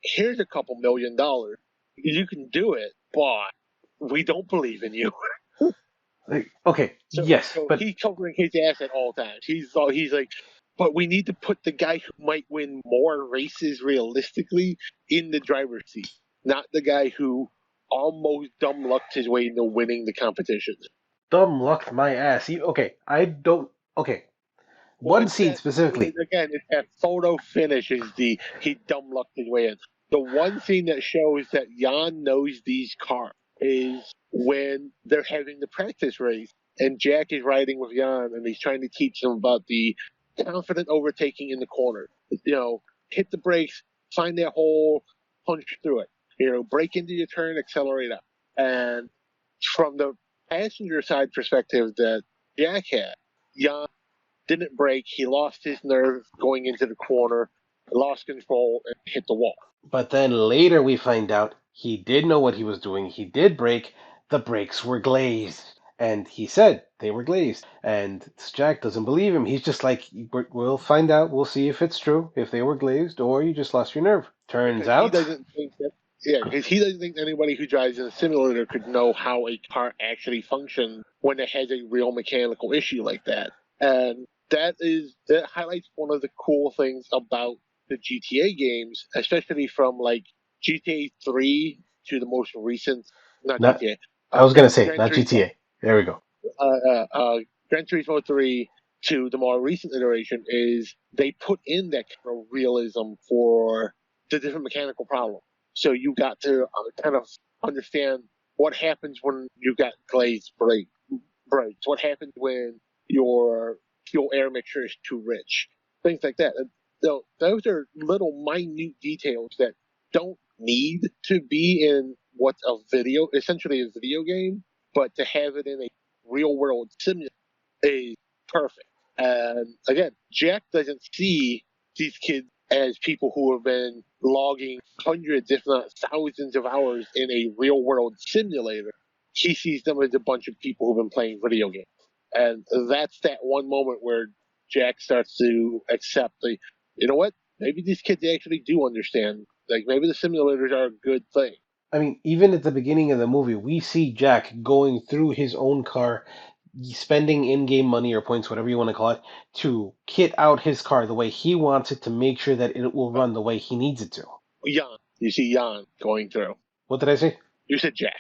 Here's a couple $1,000,000. You can do it, but we don't believe in you. Like, okay, So, yes, so but he's covering his ass at all times. He's like, but we need to put the guy who might win more races realistically in the driver's seat, not the guy who almost dumb lucked his way into winning the competition. dumb lucked my ass. Okay, I don't. Okay, Well, one scene specifically. it's that photo finish is he dumb lucked his way in. The one scene that shows that Jan knows these cars is when they're having the practice race and Jack is riding with Jan and he's trying to teach them about the confident overtaking in the corner. Hit the brakes, find that hole, punch through it. Brake into your turn, accelerate up. And from the passenger side perspective that Jack had, Jan didn't brake. He lost his nerve going into the corner, lost control, and hit the wall. But then later we find out he did know what he was doing. He did brake. The brakes were glazed. And he said they were glazed. And Jack doesn't believe him. He's just like, We'll find out. We'll see if it's true, if they were glazed, or you just lost your nerve." Turns Because he out, doesn't think that. Yeah, because he doesn't think anybody who drives in a simulator could know how a car actually functions when it has a real mechanical issue like that. And that highlights one of the cool things about the GTA games, especially from like GTA 3 to the most recent, not not, GTA, I was going to say, Gran not Turismo, GTA. There we go. uh, uh, uh, Gran Turismo 3 to the more recent iteration is they put in that kind of realism for the different mechanical problems. So you got to kind of understand what happens when you got glazed brakes, what happens when your fuel air mixture is too rich, things like that. And so those are little minute details that don't need to be in what's essentially a video game, but to have it in a real world simulator is perfect. And again, Jack doesn't see these kids as people who have been logging hundreds, if not thousands of hours in a real world simulator. He sees them as a bunch of people who've been playing video games. And that's that one moment where Jack starts to accept you know what? Maybe these kids actually do understand. Like maybe the simulators are a good thing. I mean, even at the beginning of the movie, we see Jack going through his own car, spending in-game money or points, whatever you want to call it, to kit out his car the way he wants it to make sure that it will run the way he needs it to. Jan, you see Jan going through. What did I say? You said Jack.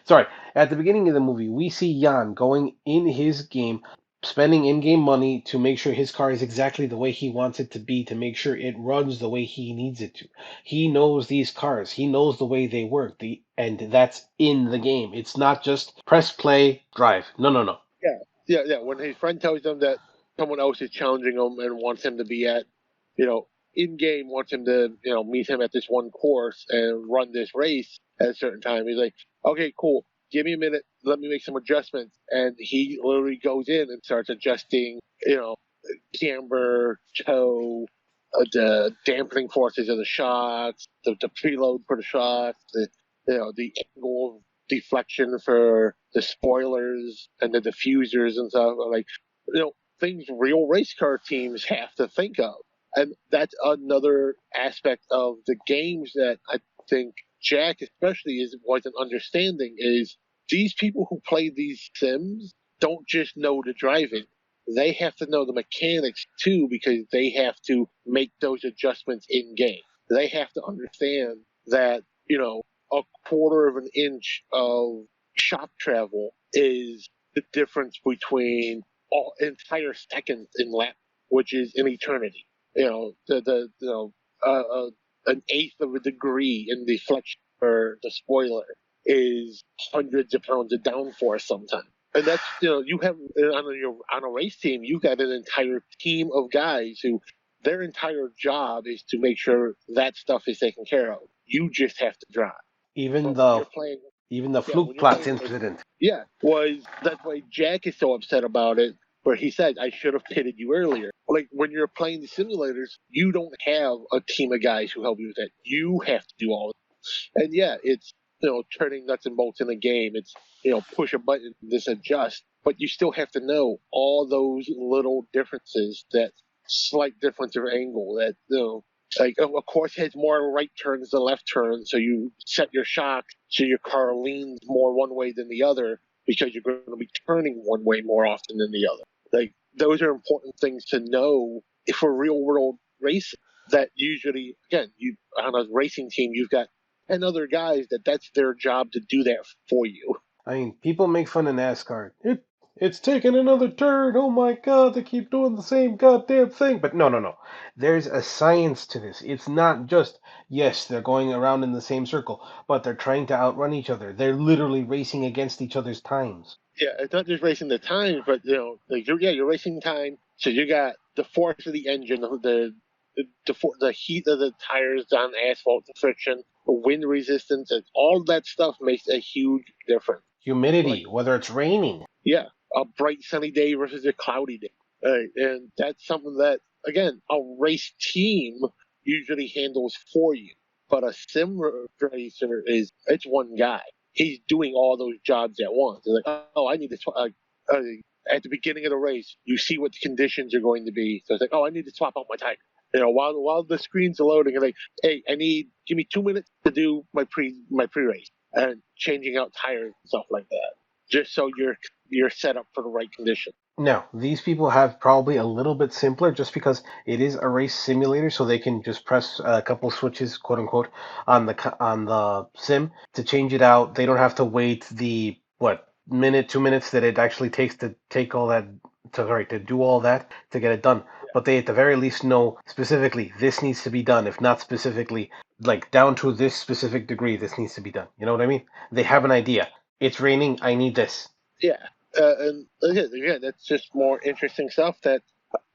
Sorry. At the beginning of the movie, we see Jan going in his game, spending in-game money to make sure his car is exactly the way he wants it to be, to make sure it runs the way he needs it to. He knows these cars. He knows the way they work. And that's in the game. It's not just press play, drive. No, no, no. Yeah. When his friend tells him that someone else is challenging him and wants him to be in game, wants him to, meet him at this one course and run this race at a certain time. He's like, okay, cool. Give me a minute. Let me make some adjustments. And he literally goes in and starts adjusting, camber, toe, the dampening forces of the shots, the preload for the shots, the angle of deflection for the spoilers and the diffusers and stuff. Like, things real race car teams have to think of. And that's another aspect of the games that I think Jack especially wasn't understanding is these people who play these sims don't just know the driving. They have to know the mechanics too because they have to make those adjustments in game. They have to understand that, a quarter of an inch of shock travel is the difference between all entire seconds in lap, which is an eternity. An eighth of a degree in deflection for the spoiler is hundreds of pounds of downforce sometimes. And that's you have on a race team, you've got an entire team of guys who their entire job is to make sure that stuff is taken care of. You just have to drive. Even But when the you're playing, even the yeah, when you're Flugplatz playing, incident. yeah, was that's why Jack is so upset about it. Where he said, "I should have pitted you earlier." Like when you're playing the simulators, you don't have a team of guys who help you with that. You have to do all of it. And yeah, it's turning nuts and bolts in a game. It's push a button, this adjust, but you still have to know all those little differences, that slight difference of angle, that like of course has more right turns than left turns, so you set your shock so your car leans more one way than the other because you're going to be turning one way more often than the other. Like those are important things to know for real world racing. That usually, again, you on a racing team, you've got 10 other guys that's their job to do that for you. I mean, people make fun of NASCAR. It's taking another turn. Oh my God, they keep doing the same goddamn thing. But no, no, no. There's a science to this. It's not just, yes, they're going around in the same circle, but they're trying to outrun each other. They're literally racing against each other's times. Yeah, it's not just racing the times, but like you're racing time. So you got the force of the engine, the heat of the tires on asphalt, the friction, the wind resistance, and all that stuff makes a huge difference. Humidity, Like, whether it's raining. yeah, a bright sunny day versus a cloudy day. And that's something that, again, a race team usually handles for you. But a sim racer it's one guy. He's doing all those jobs at once. It's like, oh, I need to, at the beginning of the race, you see what the conditions are going to be. So it's like, oh, I need to swap out my tire. While the screens are loading, and like, hey, give me 2 minutes to do my pre race and changing out tires and stuff like that, just so you're set up for the right condition. Now, these people have probably a little bit simpler just because it is a race simulator, so they can just press a couple switches, quote unquote, on the sim to change it out. They don't have to wait the what minute, 2 minutes that it actually takes to take all that to do all that to get it done. But they at the very least know specifically this needs to be done. If not specifically, like down to this specific degree, this needs to be done. You know what I mean? They have an idea. It's raining. I need this. Yeah, and again, that's just more interesting stuff. That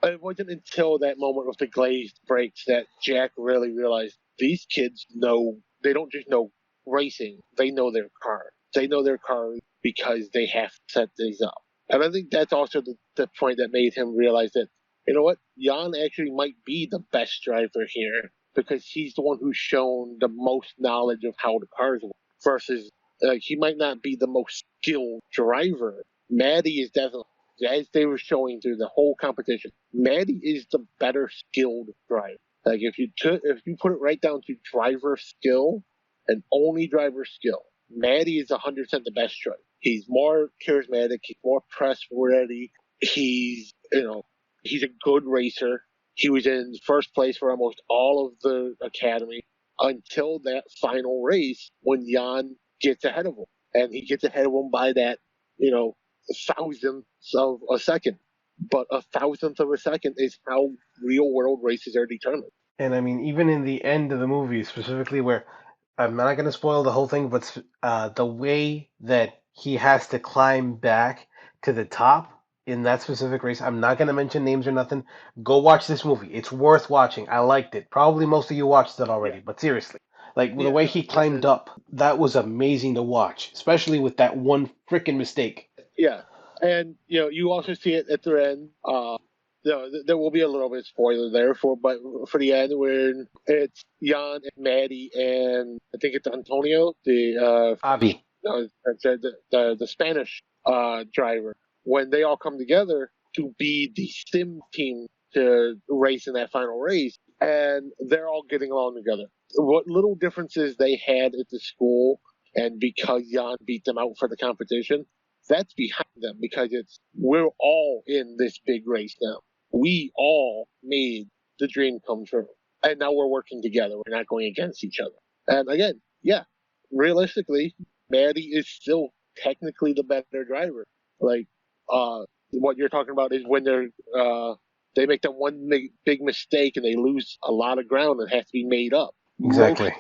it wasn't until that moment with the glazed brakes that Jack really realized these kids know. They don't just know racing; they know their car. They know their car because they have to set these up. And I think that's also the point that made him realize that what, Jan actually might be the best driver here because he's the one who's shown the most knowledge of how the cars work versus he might not be the most skilled driver. Maddie is definitely, as they were showing through the whole competition, Maddie is the better skilled driver. Like if you put it right down to driver skill and only driver skill, Maddie is 100% the best driver. He's more charismatic. He's more press ready. He's a good racer. He was in first place for almost all of the academy until that final race when Jan gets ahead of him. And he gets ahead of him by that, thousandths of a second. But a thousandth of a second is how real world races are determined. And I mean, even in the end of the movie, specifically where I'm not going to spoil the whole thing, but the way that he has to climb back to the top in that specific race, I'm not going to mention names or nothing. Go watch this movie. It's worth watching. I liked it. Probably most of you watched it Yeah. already, but seriously, like the Yeah, way no, he climbed up, that was amazing to watch, especially with that one freaking mistake. yeah, and you also see it at the end. There will be a little bit of spoiler there but for the end when it's Jan and Maddie and I think it's Antonio, Avi. the Spanish driver, when they all come together to be the sim team to race in that final race, and they're all getting along together. What little differences they had at the school, and because Jan beat them out for the competition, that's behind them because we're all in this big race now. We all made the dream come true, and now we're working together. We're not going against each other. And again, yeah, realistically, Maddie is still technically the better driver. Like, what you're talking about is when they make that one big mistake and they lose a lot of ground and has to be made up. Exactly.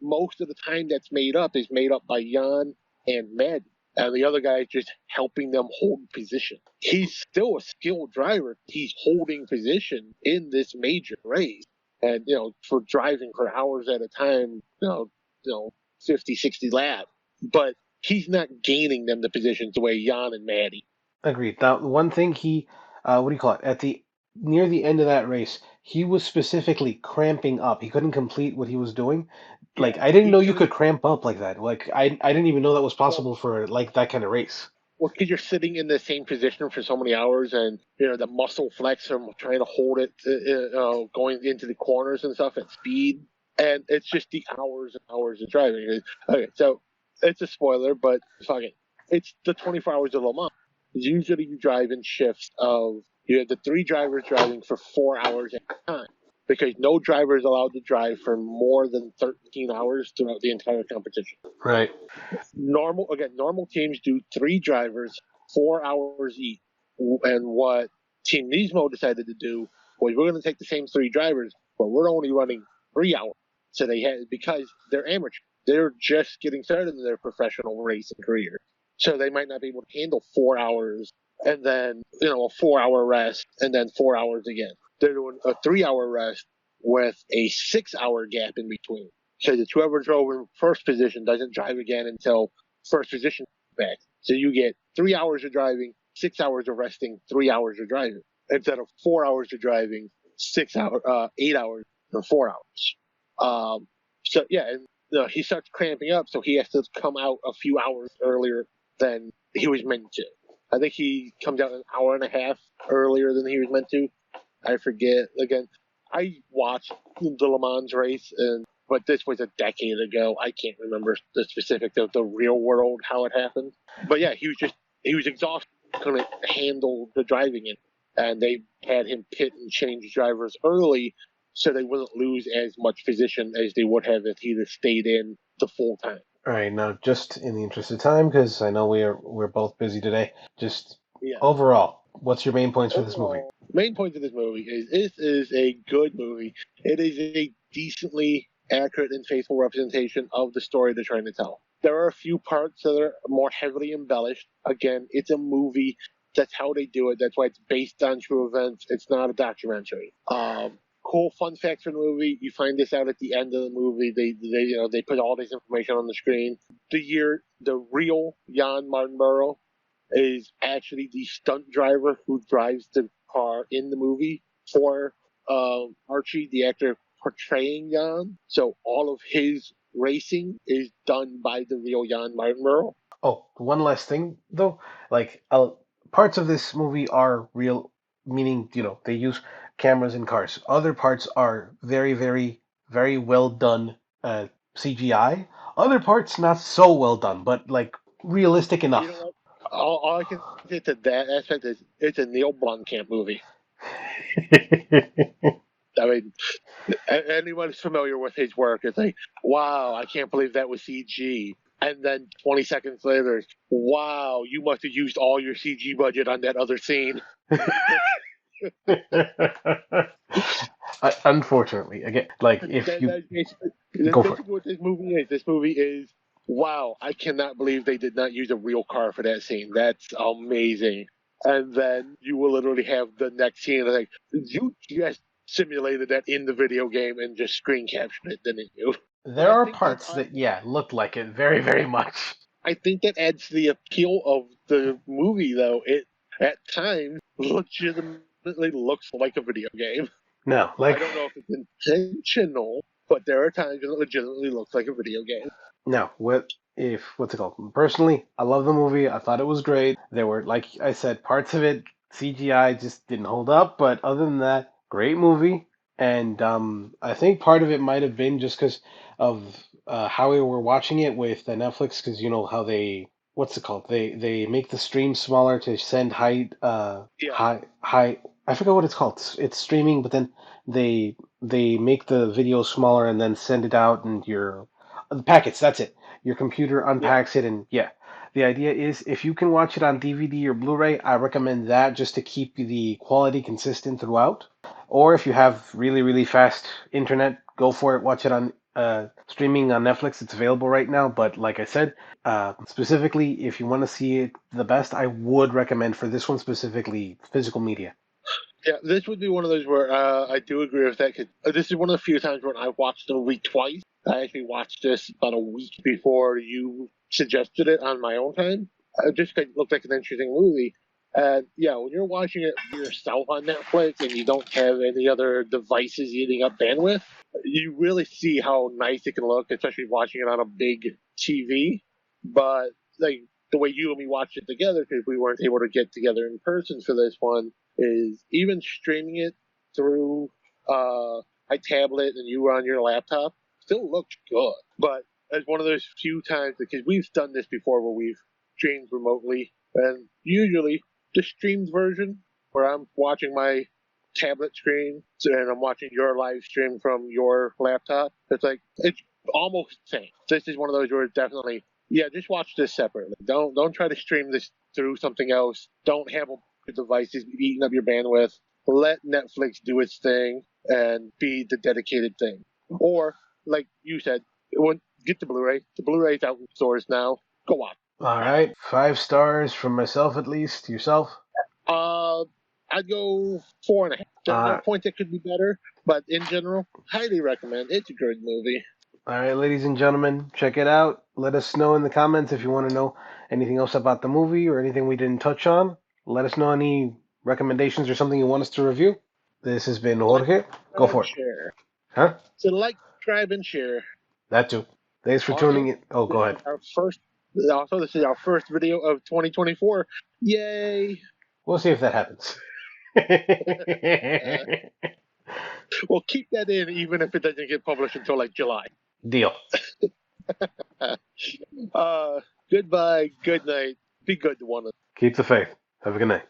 Most of the time that's made up is made up by Jan and Maddie. And the other guy is just helping them hold position. He's still a skilled driver. He's holding position in this major race. And, for driving for hours at a time, you know, 50, 60 laps. But he's not gaining them the positions the way Jan and Maddie. Agreed. Now, one thing what do you call it? At the near the end of that race, he was specifically cramping up. He couldn't complete what he was doing. Yeah, Like, I didn't know he's you getting could cramp up like that. Like, I didn't even know that was well. possible for like that kind of race. Well, because you're sitting in the same position for so many hours, and the muscle flex from trying to hold it, going into the corners and stuff at speed, and it's just the hours and hours of driving. Okay, so it's a spoiler, but fuck it, it's the 24 hours of Le Mans. Usually, you drive in shifts of you have the three drivers driving for 4 hours at a time, because no driver is allowed to drive for more than 13 hours throughout the entire competition. Right. Normal teams do three drivers, 4 hours each. And what Team Nismo decided to do was we're going to take the same three drivers, but we're only running 3 hours. So they had because they're amateur, they're just getting started in their professional racing career, so they might not be able to handle 4 hours and then a 4 hour rest and then 4 hours again. They're doing a 3 hour rest with a 6 hour gap in between. So that whoever drove in first position doesn't drive again until first position back. So you get 3 hours of driving, 6 hours of resting, 3 hours of driving instead of 4 hours of driving, 8 hours, and 4 hours. So yeah, and he starts cramping up, so he has to come out a few hours earlier than he was meant to. I think he comes out an hour and a half earlier than he was meant to. I forget again. I watched the Le Mans race, but this was a decade ago. I can't remember the specifics of the real world how it happened. But yeah, he was exhausted, couldn't handle the driving it, and they had him pit and change drivers early so they wouldn't lose as much position as they would have if he'd have stayed in the full time. All right. Now, just in the interest of time, because I know we're both busy today. Just Yeah. overall, what's your main points for this movie? Overall, main point of this movie is this is a good movie. It is a decently accurate and faithful representation of the story they're trying to tell. There are a few parts that are more heavily embellished. Again, it's a movie. That's how they do it. That's why it's based on true events. It's not a documentary. Cool fun fact for the movie. You find this out at the end of the movie. They put all this information on the screen. The real Jan Martinborough is actually the stunt driver who drives the car in the movie for Archie, the actor portraying Jan. So all of his racing is done by the real Jan Martinborough. Oh, one last thing though, like parts of this movie are real, meaning they use cameras in cars. Other parts are very, very, very well done CGI. Other parts not so well done, but like realistic You know enough. what? All I can say to that aspect is it's a Neil Blomkamp movie. I mean, anyone who's familiar with his work is like, wow, I can't believe that was CG. And then 20 seconds later, wow, you must have used all your CG budget on that other scene. Unfortunately, again, like if you That's go for it. basically what this movie is. This movie is, wow, I cannot believe they did not use a real car for that scene. That's amazing. And then you will literally have the next scene like, you just simulated that in the video game and just screen captured it, didn't you? But There are parts that, yeah, look like it very, very much. I think that adds to the appeal of the movie, though. It at times legitimately looks like a video game. No, I like don't know if it's intentional, but there are times when it legitimately looks like a video game. no. What's it called? Personally, I love the movie. I thought it was great. There were, like I said, parts of it CGI just didn't hold up, but other than that, great movie. And I think part of it might have been just because of how we were watching it with Netflix, because you know how they what's it called? They make the stream smaller to send Yeah, high. I forgot what it's called. It's streaming, but then they make the video smaller and then send it out, and you're The packets, that's it. Your computer Yeah. unpacks it, and yeah. The idea is if you can watch it on DVD or Blu-ray, I recommend that just to keep the quality consistent throughout. Or if you have really, really fast internet, go for it. Watch it on streaming on Netflix. It's available right now. But like I said, specifically, if you want to see it the best, I would recommend for this one specifically physical media. Yeah, this would be one of those where I do agree with that. Cause this is one of the few times when I've watched the movie twice. I actually watched this about a week before you suggested it on my own time. Just 'cause it looked like an interesting movie. And yeah, when you're watching it yourself on Netflix and you don't have any other devices eating up bandwidth, you really see how nice it can look, especially watching it on a big TV. But like the way you and me watched it together, because we weren't able to get together in person for this one, is even streaming it through my tablet and you were on your laptop still looks good. But it's one of those few times because we've done this before where we've streamed remotely, and usually the streamed version where I'm watching my tablet screen and I'm watching your live stream from your laptop. It's almost the same. This is one of those where it's definitely just watch this separately. Don't try to stream this through something else. Don't have a devices eating up your bandwidth. Let Netflix do its thing and be the dedicated thing. Or like you said, get the Blu-ray. The Blu-ray's out in stores now. Go watch. All right, 5 stars from myself at least. Yourself? Uh, I'd go 4.5. There are Uh, points that could be better, but in general, highly recommend. It's a good movie. all right, ladies and gentlemen, check it out. Let us know in the comments if you want to know anything else about the movie or anything we didn't touch on. Let us know any recommendations or something you want us to review. This has been Like, Jorge. Go subscribe, for it. share. Huh? So like, subscribe, and share. That too. Thanks for Also, tuning in. Oh, this go is ahead. our first. Also, this is our first video of 2024. Yay! We'll see if that happens. Uh, we'll keep that in, even if it doesn't get published until like July. Deal. Uh, goodbye. Good night. Be good to one another. Keep the faith. Have a good night.